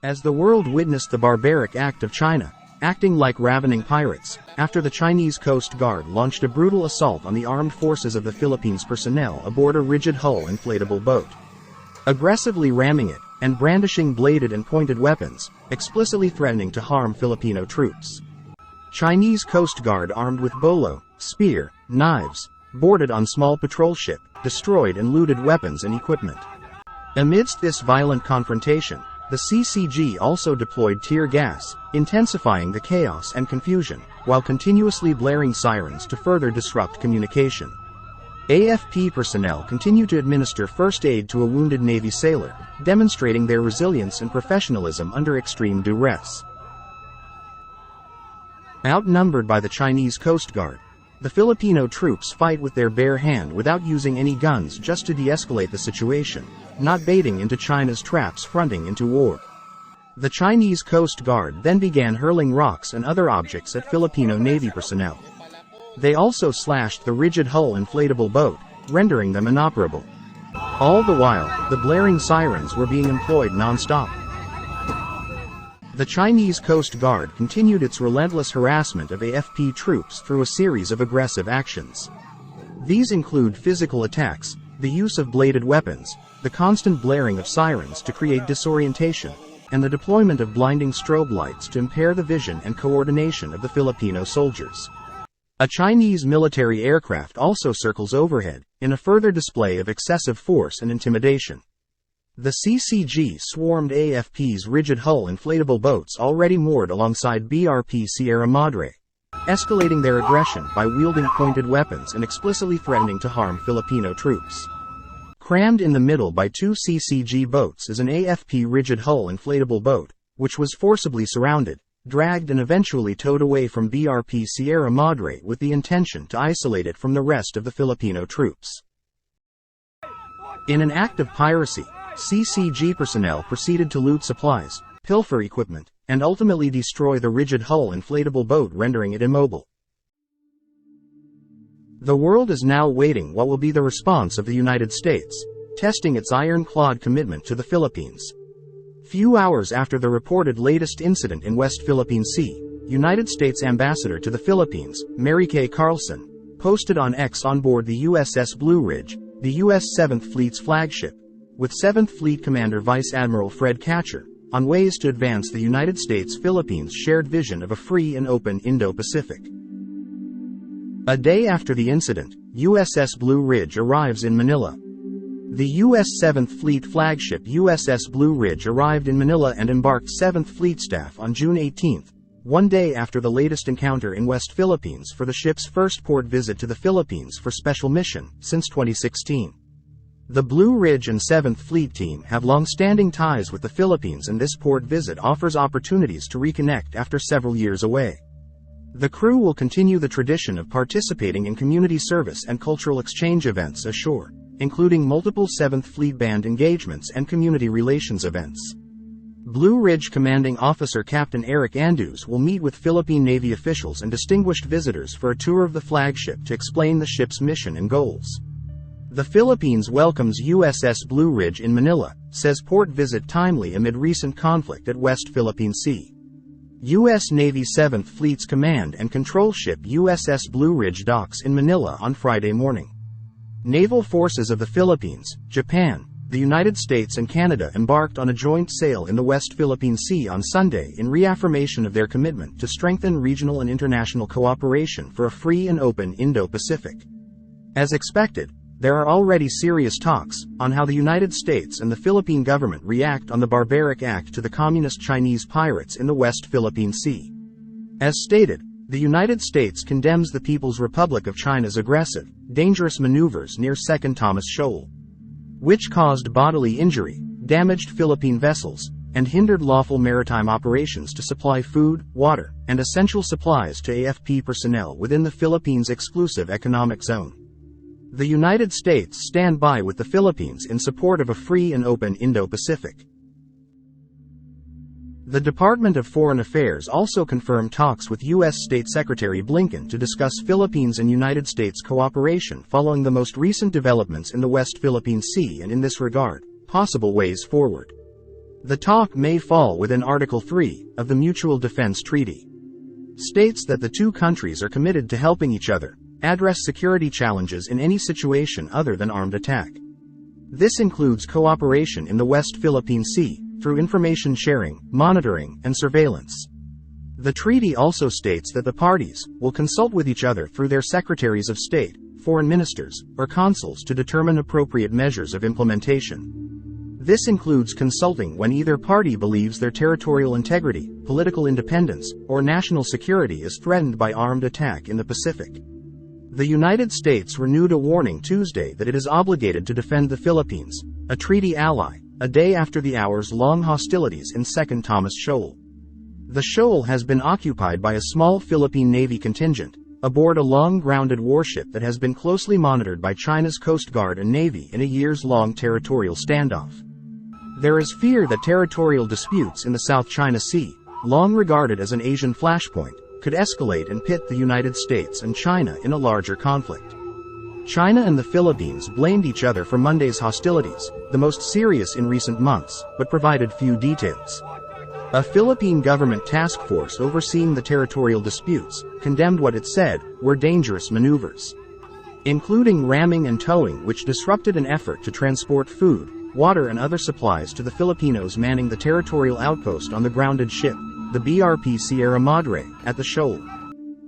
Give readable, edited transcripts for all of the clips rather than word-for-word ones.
As the world witnessed the barbaric act of China, acting like ravening pirates, after the Chinese Coast Guard launched a brutal assault on the armed forces of the Philippines personnel aboard a rigid-hull inflatable boat, aggressively ramming it, and brandishing bladed and pointed weapons, explicitly threatening to harm Filipino troops. Chinese Coast Guard armed with bolo, spear, knives, boarded on small patrol ship, destroyed and looted weapons and equipment. Amidst this violent confrontation, the CCG also deployed tear gas, intensifying the chaos and confusion, while continuously blaring sirens to further disrupt communication. AFP personnel continue to administer first aid to a wounded Navy sailor, demonstrating their resilience and professionalism under extreme duress. Outnumbered by the Chinese Coast Guard, the Filipino troops fight with their bare hand without using any guns just to de-escalate the situation, not baiting into China's traps fronting into war. The Chinese Coast Guard then began hurling rocks and other objects at Filipino Navy personnel. They also slashed the rigid-hull inflatable boat, rendering them inoperable. All the while, the blaring sirens were being employed non-stop. The Chinese Coast Guard continued its relentless harassment of AFP troops through a series of aggressive actions. These include physical attacks, the use of bladed weapons, the constant blaring of sirens to create disorientation, and the deployment of blinding strobe lights to impair the vision and coordination of the Filipino soldiers. A Chinese military aircraft also circles overhead, in a further display of excessive force and intimidation. The CCG swarmed AFP's rigid-hull inflatable boats already moored alongside BRP Sierra Madre, escalating their aggression by wielding pointed weapons and explicitly threatening to harm Filipino troops. Crammed in the middle by two CCG boats is an AFP rigid-hull inflatable boat, which was forcibly surrounded, dragged and eventually towed away from BRP Sierra Madre with the intention to isolate it from the rest of the Filipino troops. In an act of piracy, CCG personnel proceeded to loot supplies, pilfer equipment, and ultimately destroy the rigid-hull inflatable boat, rendering it immobile. The world is now waiting what will be the response of the United States, testing its ironclad commitment to the Philippines. Few hours after the reported latest incident in West Philippine Sea, United States Ambassador to the Philippines, Marykay Carlson, posted on X on board the USS Blue Ridge, the U.S. 7th Fleet's flagship, with 7th Fleet Commander Vice Admiral Fred Kacher, on ways to advance the United States-Philippines shared vision of a free and open Indo-Pacific. A day after the incident, USS Blue Ridge arrives in Manila. The U.S. 7th Fleet flagship USS Blue Ridge arrived in Manila and embarked 7th Fleet staff on June 18, one day after the latest encounter in West Philippines, for the ship's first port visit to the Philippines for special mission since 2016. The Blue Ridge and 7th Fleet team have long-standing ties with the Philippines, and this port visit offers opportunities to reconnect after several years away. The crew will continue the tradition of participating in community service and cultural exchange events ashore, including multiple 7th Fleet Band engagements and community relations events. Blue Ridge Commanding Officer Captain Eric Andus will meet with Philippine Navy officials and distinguished visitors for a tour of the flagship to explain the ship's mission and goals. The Philippines welcomes USS Blue Ridge in Manila, says port visit timely amid recent conflict at West Philippine Sea. U.S. Navy 7th Fleet's command and control ship USS Blue Ridge docks in Manila on Friday morning. Naval forces of the Philippines, Japan, the United States and Canada embarked on a joint sail in the West Philippine Sea on Sunday in reaffirmation of their commitment to strengthen regional and international cooperation for a free and open Indo-Pacific. As expected, there are already serious talks on how the United States and the Philippine government react on the barbaric act to the communist Chinese pirates in the West Philippine Sea. As stated, the United States condemns the People's Republic of China's aggressive, dangerous maneuvers near Second Thomas Shoal, which caused bodily injury, damaged Philippine vessels, and hindered lawful maritime operations to supply food, water, and essential supplies to AFP personnel within the Philippines' exclusive economic zone. The United States stand by with the Philippines in support of a free and open Indo-Pacific. The Department of Foreign Affairs also confirmed talks with U.S. State Secretary Blinken to discuss Philippines and United States cooperation following the most recent developments in the West Philippine Sea and, in this regard, possible ways forward. The talk may fall within Article 3 of the Mutual Defense Treaty. States that the two countries are committed to helping each other address security challenges in any situation other than armed attack. This includes cooperation in the West Philippine Sea through information sharing, monitoring, and surveillance. The treaty also states that the parties will consult with each other through their secretaries of state, foreign ministers, or consuls to determine appropriate measures of implementation. This includes consulting when either party believes their territorial integrity, political independence, or national security is threatened by armed attack in the Pacific. The United States renewed a warning Tuesday that it is obligated to defend the Philippines, a treaty ally, a day after the hours-long hostilities in 2nd Thomas Shoal. The shoal has been occupied by a small Philippine Navy contingent, aboard a long-grounded warship that has been closely monitored by China's Coast Guard and Navy in a years-long territorial standoff. There is fear that territorial disputes in the South China Sea, long regarded as an Asian flashpoint, could escalate and pit the United States and China in a larger conflict. China and the Philippines blamed each other for Monday's hostilities, the most serious in recent months, but provided few details. A Philippine government task force overseeing the territorial disputes condemned what it said were dangerous maneuvers, including ramming and towing, which disrupted an effort to transport food, water, and other supplies to the Filipinos manning the territorial outpost on the grounded ship, the BRP Sierra Madre, at the shoal.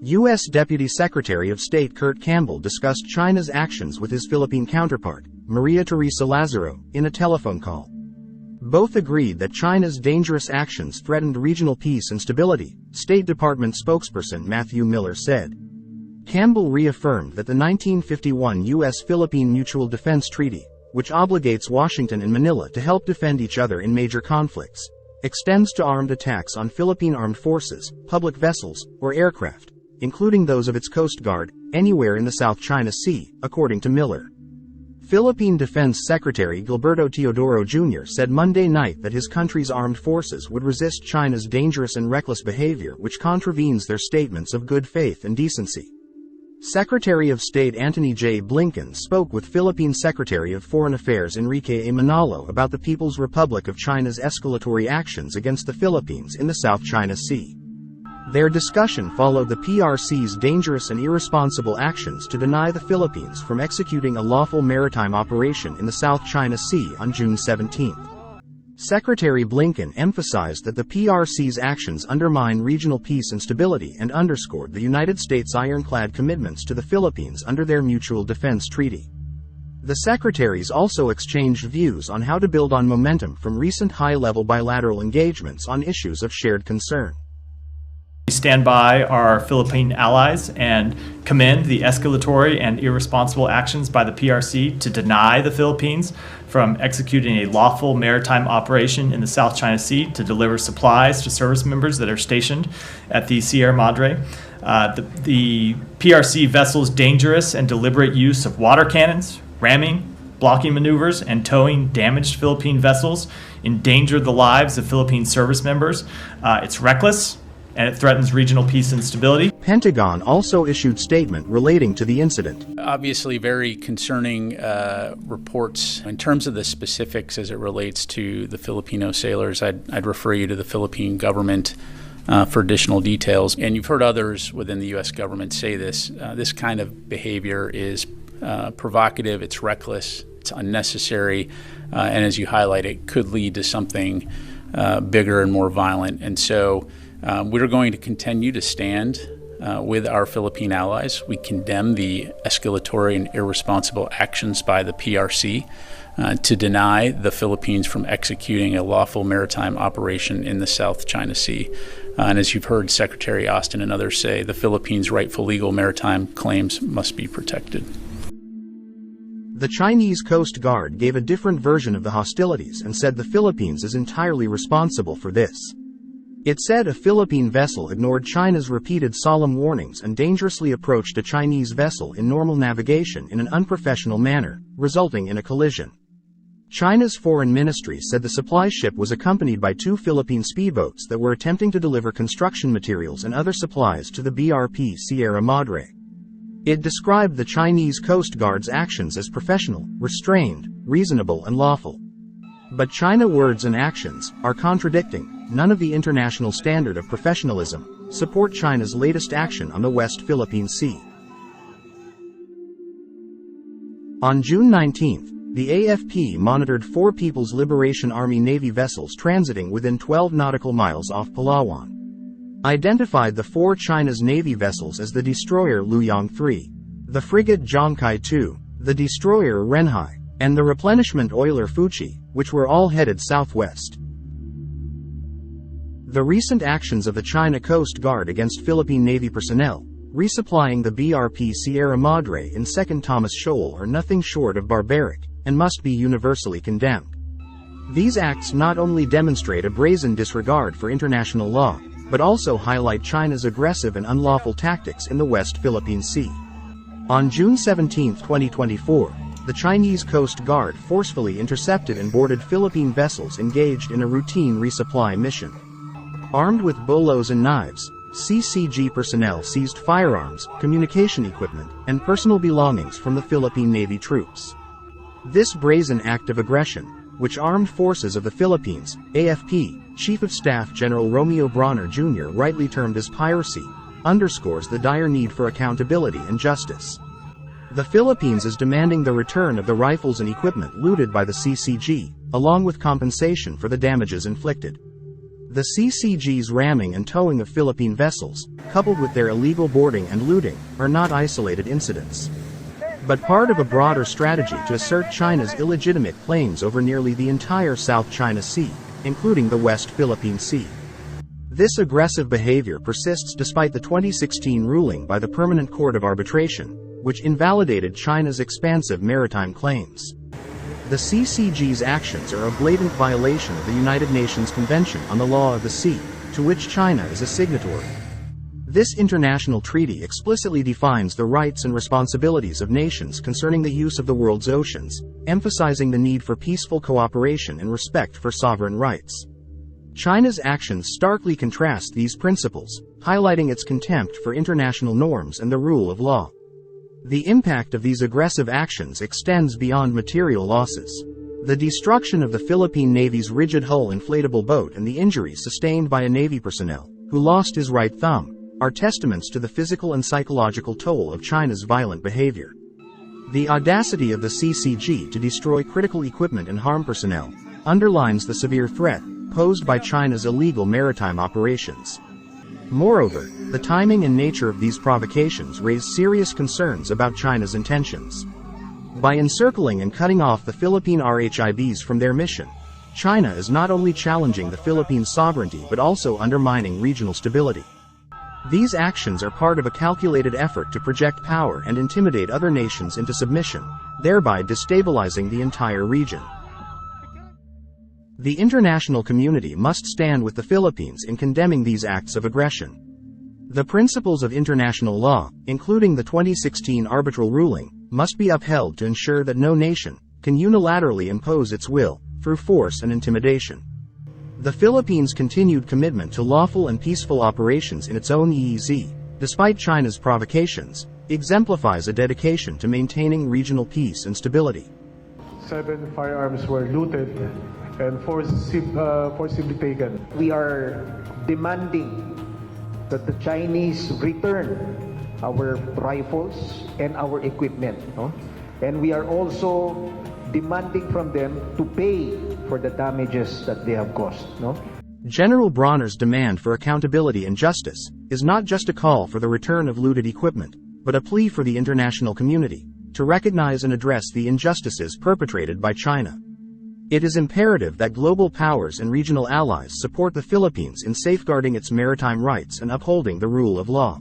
U.S. Deputy Secretary of State Kurt Campbell discussed China's actions with his Philippine counterpart, Maria Teresa Lazaro, in a telephone call. Both agreed that China's dangerous actions threatened regional peace and stability, State Department spokesperson Matthew Miller said. Campbell reaffirmed that the 1951 U.S.-Philippine Mutual Defense Treaty, which obligates Washington and Manila to help defend each other in major conflicts, extends to armed attacks on Philippine armed forces, public vessels, or aircraft, including those of its Coast Guard, anywhere in the South China Sea, according to Miller. Philippine Defense Secretary Gilberto Teodoro Jr. said Monday night that his country's armed forces would resist China's dangerous and reckless behavior, which contravenes their statements of good faith and decency. Secretary of State Antony J. Blinken spoke with Philippine Secretary of Foreign Affairs Enrique A. Manalo about the People's Republic of China's escalatory actions against the Philippines in the South China Sea. Their discussion followed the PRC's dangerous and irresponsible actions to deny the Philippines from executing a lawful maritime operation in the South China Sea on June 17. Secretary Blinken emphasized that the PRC's actions undermine regional peace and stability and underscored the United States' ironclad commitments to the Philippines under their Mutual Defense Treaty. The secretaries also exchanged views on how to build on momentum from recent high-level bilateral engagements on issues of shared concern. We stand by our Philippine allies and commend the escalatory and irresponsible actions by the PRC to deny the Philippines from executing a lawful maritime operation in the South China Sea to deliver supplies to service members that are stationed at the Sierra Madre. The PRC vessel's dangerous and deliberate use of water cannons, ramming, blocking maneuvers, and towing damaged Philippine vessels endangered the lives of Philippine service members. It's reckless, and it threatens regional peace and stability. Pentagon also issued statement relating to the incident. Obviously very concerning reports. In terms of the specifics as it relates to the Filipino sailors, I'd refer you to the Philippine government for additional details. And you've heard others within the U.S. government say this. This kind of behavior is provocative, it's reckless, it's unnecessary, and as you highlight, it could lead to something bigger and more violent. And so we're going to continue to stand with our Philippine allies. We condemn the escalatory and irresponsible actions by the PRC to deny the Philippines from executing a lawful maritime operation in the South China Sea. And as you've heard Secretary Austin and others say, the Philippines' rightful legal maritime claims must be protected. The Chinese Coast Guard gave a different version of the hostilities and said the Philippines is entirely responsible for this. It said a Philippine vessel ignored China's repeated solemn warnings and dangerously approached a Chinese vessel in normal navigation in an unprofessional manner, resulting in a collision. China's foreign ministry said the supply ship was accompanied by 2 Philippine speedboats that were attempting to deliver construction materials and other supplies to the BRP Sierra Madre. It described the Chinese Coast Guard's actions as professional, restrained, reasonable, and lawful. But China words and actions are contradicting. None of the international standard of professionalism support China's latest action on the West Philippine Sea. On June 19, the AFP monitored 4 People's Liberation Army Navy vessels transiting within 12 nautical miles off Palawan. Identified the 4 China's Navy vessels as the destroyer Luyang 3, the frigate Zhongkai 2, the destroyer Renhai, and the replenishment oiler Fuchi, which were all headed southwest. The recent actions of the China Coast Guard against Philippine Navy personnel, resupplying the BRP Sierra Madre in 2nd Thomas Shoal, are nothing short of barbaric, and must be universally condemned. These acts not only demonstrate a brazen disregard for international law, but also highlight China's aggressive and unlawful tactics in the West Philippine Sea. On June 17, 2024, the Chinese Coast Guard forcefully intercepted and boarded Philippine vessels engaged in a routine resupply mission. Armed with bolos and knives, CCG personnel seized firearms, communication equipment, and personal belongings from the Philippine Navy troops. This brazen act of aggression, which Armed Forces of the Philippines, AFP, Chief of Staff General Romeo Bronner Jr. rightly termed as piracy, underscores the dire need for accountability and justice. The Philippines is demanding the return of the rifles and equipment looted by the CCG, along with compensation for the damages inflicted. The CCG's ramming and towing of Philippine vessels, coupled with their illegal boarding and looting, are not isolated incidents, but part of a broader strategy to assert China's illegitimate claims over nearly the entire South China Sea, including the West Philippine Sea. This aggressive behavior persists despite the 2016 ruling by the Permanent Court of Arbitration, which invalidated China's expansive maritime claims. The CCG's actions are a blatant violation of the United Nations Convention on the Law of the Sea, to which China is a signatory. This international treaty explicitly defines the rights and responsibilities of nations concerning the use of the world's oceans, emphasizing the need for peaceful cooperation and respect for sovereign rights. China's actions starkly contrast these principles, highlighting its contempt for international norms and the rule of law. The impact of these aggressive actions extends beyond material losses. The destruction of the Philippine Navy's rigid hull inflatable boat and the injuries sustained by a Navy personnel, who lost his right thumb, are testaments to the physical and psychological toll of China's violent behavior. The audacity of the CCG to destroy critical equipment and harm personnel underlines the severe threat posed by China's illegal maritime operations. Moreover, the timing and nature of these provocations raise serious concerns about China's intentions. By encircling and cutting off the Philippine RHIBs from their mission, China is not only challenging the Philippines' sovereignty but also undermining regional stability. These actions are part of a calculated effort to project power and intimidate other nations into submission, thereby destabilizing the entire region. The international community must stand with the Philippines in condemning these acts of aggression. The principles of international law, including the 2016 arbitral ruling, must be upheld to ensure that no nation can unilaterally impose its will through force and intimidation. The Philippines' continued commitment to lawful and peaceful operations in its own EEZ, despite China's provocations, exemplifies a dedication to maintaining regional peace and stability. 7 firearms were looted and forcibly taken. We are demanding that the Chinese return our rifles and our equipment. No? And we are also demanding from them to pay for the damages that they have caused. No? General Bronner's demand for accountability and justice is not just a call for the return of looted equipment, but a plea for the international community to recognize and address the injustices perpetrated by China. It is imperative that global powers and regional allies support the Philippines in safeguarding its maritime rights and upholding the rule of law.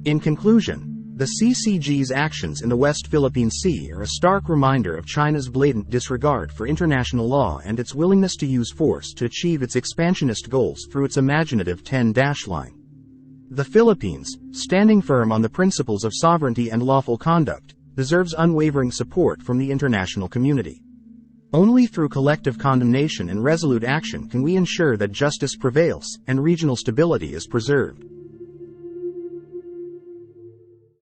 In conclusion, the CCG's actions in the West Philippine Sea are a stark reminder of China's blatant disregard for international law and its willingness to use force to achieve its expansionist goals through its imaginative 10-dash line. The Philippines, standing firm on the principles of sovereignty and lawful conduct, deserves unwavering support from the international community. Only through collective condemnation and resolute action can we ensure that justice prevails and regional stability is preserved.